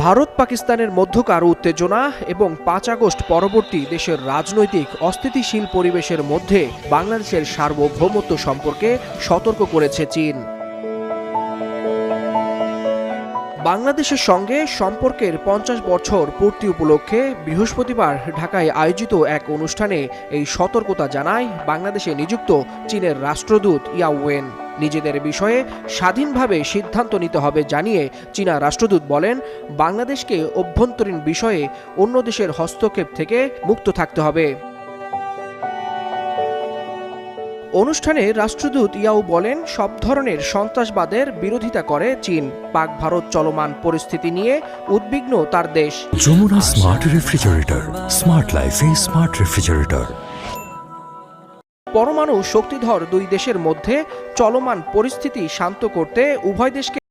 ভারত পাকিস্তানের মধ্যকার উত্তেজনা এবং ৫ আগস্ট পরবর্তী দেশের রাজনৈতিক অস্থিতিশীল পরিবেশের মধ্যে বাংলাদেশের সার্বভৌমত্ব সম্পর্কে সতর্ক করেছে চীন। বাংলাদেশের সঙ্গে সম্পর্কের ৫০ বছর পূর্তি উপলক্ষে বৃহস্পতিবার ঢাকায় আয়োজিত এক অনুষ্ঠানে এই সতর্কতা জানায় বাংলাদেশে নিযুক্ত চীনের রাষ্ট্রদূত ইয়াও ওয়েন। নিজেদের বিষয়ে স্বাধীনভাবে সিদ্ধান্ত নিতে হবে জানিয়ে চীনা রাষ্ট্রদূত বলেন, বাংলাদেশকে অভ্যন্তরীণ বিষয়ে অন্য দেশের হস্তক্ষেপ থেকে মুক্ত থাকতে হবে। অনুষ্ঠানে রাষ্ট্রদূত ইয়াও বলেন, সব ধরনের সন্ত্রাসবাদের বিরোধিতা করে চীন। পাক ভারত চলমান পরিস্থিতি নিয়ে উদ্বিগ্ন তার দেশ। যমুনা স্মার্ট রেফ্রিজারেটর, স্মার্ট লাইফে স্মার্ট রেফ্রিজারেটর। পরমাণু শক্তিধর দুই দেশের মধ্যে চলমান পরিস্থিতি শান্ত করতে উভয় দেশকে